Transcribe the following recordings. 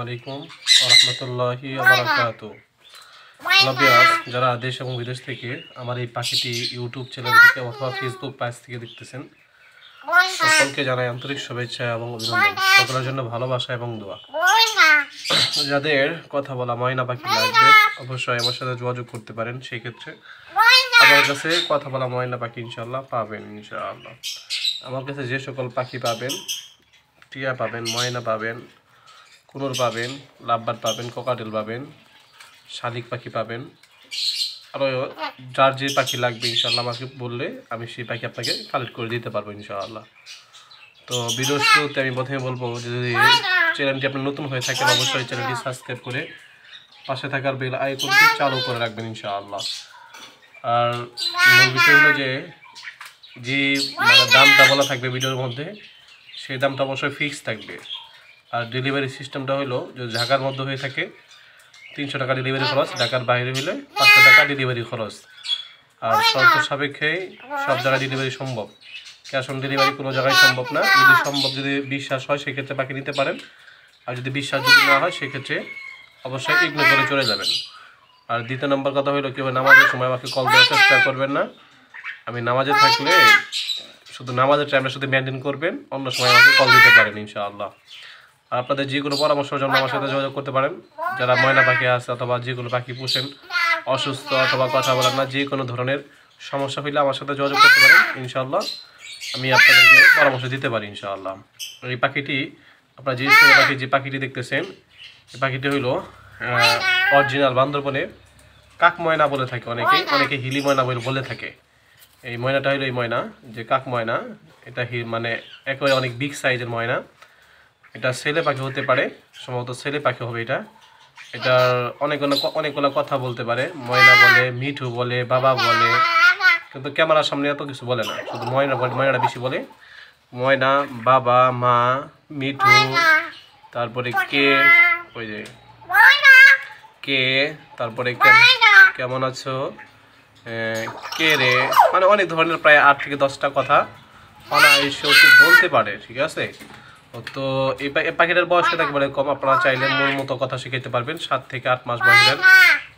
আলাইকুম ওয়া রাহমাতুল্লাহি ওয়া বারাকাতুহু। হ্যালো ভিউয়ার্স, যারা দেশ এবং বিদেশ থেকে আমার এই পাখিটি ইউটিউব চ্যানেল থেকে অথবা ফেসবুক পেজ থেকে দেখতেছেন, সকলকে জানাই আন্তরিক শুভেচ্ছা এবং অভিনন্দন। সকলের জন্য ভালোবাসা এবং দোয়া। যাদের কথা বলা ময়না পাখি লাগবে অবশ্যই আমার সাথে যোগাযোগ করতে পারেন। সেই ক্ষেত্রে আমার কাছে কথা বলা ময়না পাখি ইনশাআল্লাহ পাবেন। ইনশাআল্লাহ আমার কাছে যে সকল পাখি পাবেন, টিয়া পাবেন, ময়না পাবেন, কুনুর পাবেন, লাভবার্ড পাবেন, কোকাটেল পাবেন, শালিক পাখি পাবেন, আরও যার যে পাখি লাগবে ইনশাআল্লাহ আমাকে বললে আমি সেই পাখি আপনাকে কালেক্ট করে দিতে পারবো ইনশাআল্লাহ। তো ভিডিও শুরুতে আমি প্রথমে বলবো যে যদি চ্যানেলটি আপনি নতুন হয়ে থাকেন অবশ্যই চ্যানেলটি সাবস্ক্রাইব করে পাশে থাকার বেল আইকনটি চালু করে রাখবেন ইনশাআল্লাহ। আর মূল বিষয় হলো যে দামটা বলা থাকবে ভিডিওর মধ্যে, সেই দামটা অবশ্যই ফিক্স থাকবে। আর ডেলিভারি সিস্টেমটা হলো যদি ঢাকার মধ্যে হয়ে থাকে 300 টাকা ডেলিভারি খরচ, ঢাকার বাইরে হলে 500 টাকা ডেলিভারি খরচ। আর শর্ত সাপেক্ষে সব জায়গায় ডেলিভারি সম্ভব, ক্যাশ অন ডেলিভারি কোনো জায়গায় সম্ভব না। যদি সম্ভব, যদি বিশ্বাস হয় সেক্ষেত্রে পাখি নিতে পারেন, আর যদি বিশ্বাস যদি না হয় সেক্ষেত্রে অবশ্যই ইগনোর করে চলে যাবেন। আর দ্বিতীয় নম্বর কথা হলো কেউ নামাজের সময় আমাকে কল দেওয়ার চেষ্টা করবেন না। আমি নামাজে থাকলে শুধু নামাজের টাইমটা শুধু মেনটেন করবেন, অন্য সময় আমাকে কল দিতে পারেন ইনশাআল্লাহ। আর আপনাদের যে কোনো পরামর্শের জন্য আমার সাথে যোগাযোগ করতে পারেন। যারা ময়না পাখি আছে অথবা যে কোনো পাখি পুষেন, অসুস্থ অথবা কথা বলেন না, যে কোনো ধরনের সমস্যা হইলে আমার সাথে যোগাযোগ করতে পারেন ইনশাআল্লাহ। আমি আপনাদেরকে পরামর্শ দিতে পারি ইনশাআল্লাহ। এই পাখিটি আপনারা যে পাখিটি দেখতেছেন, এই পাখিটি হইল অরিজিনাল বান্দরবনের কাক ময়না বলে থাকে অনেকে হিলি ময়না বলে থাকে। এই ময়নাটা হলো এই ময়না যে কাক ময়না, এটা একেবারে অনেক বিগ সাইজের ময়না। এটা ছেলে পাখি হতে পারে, সম্ভবত ছেলে পাখি হবে এটা। এটার অনেকগুলো কথা বলতে পারে, ময়না বলে, মিঠু বলে, বাবা বলে, কিন্তু ক্যামেরার সামনে এত কিছু বলে না। শুধু ময়নাটা বেশি বলে। ময়না, বাবা, মা, মিঠু, তারপরে কে, তারপরে কেমন আছো, কে রে, অনেক ধরনের প্রায় 8 থেকে 10টা কথা অনায়াসে বলতে পারে। ঠিক আছে, তো এই পাখিটার বয়সটা একেবারে কম। আপনারা চাইলে মন মতো কথা শিখাইতে পারবেন। 7 থেকে 8 মাস বয়সের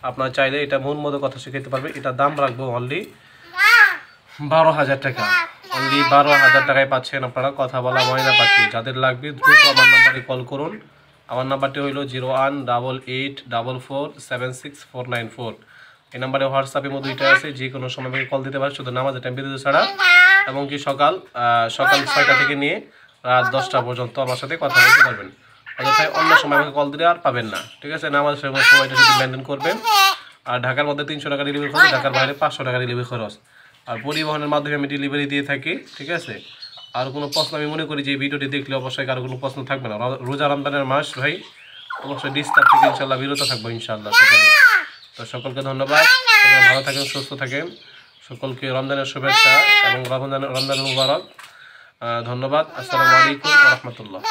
আপনারা চাইলে এটা মন মতো কথা শিখাইতে পারবেন। এটা দাম রাখবো অনলি 12,000 টাকা। অনলি 12,000 টাকায় পাচ্ছেন আপনারা কথা বলা ময়না পাখি। যাদের লাগবে দ্রুত আমার নাম্বারে কল করুন। আমার নাম্বারটি হইল 018844769494। এই নাম্বারে হোয়াটসঅ্যাপের মধ্যে দুইটা আছে, যে কোনো সময় আমাকে কল দিতে পারে, শুধু নামাজের টাইম বিরতি ছাড়া, এবং কি সকাল 6টা থেকে নিয়ে রাত 10টা পর্যন্ত আমার সাথে কথা বলতে পারবেন। অযথায় অন্য সময় আমাকে কল দিলে আর পাবেন না। ঠিক আছে, নামাজ সময়টা যদি মেনটেন করবেন। আর ঢাকার মধ্যে 300 টাকা ডেলিভারি খরচ, ঢাকার বাইরে 500 টাকা ডেলিভারি খরচ। আর পরিবহনের মাধ্যমে আমি ডেলিভারি দিয়ে থাকি। ঠিক আছে, আর কোনো প্রশ্ন আমি মনে করি যে এই ভিডিওটি দেখলে অবশ্যই কারো কোনো প্রশ্ন থাকবে না। রোজা রমজানের মাস ভাই, অবশ্যই ডিস্টার্ব থেকে ইনশাল্লাহ বিরত থাকবো ইনশাল্লাহ সকলে। তো সকলকে ধন্যবাদ, সকলে ভালো থাকেন, সুস্থ থাকেন। সকলকে রমজানের শুভেচ্ছা এবং রমজানের মুবারক। ধন্যবাদ। আসসালামু আলাইকুম ওয়া রাহমাতুল্লাহ।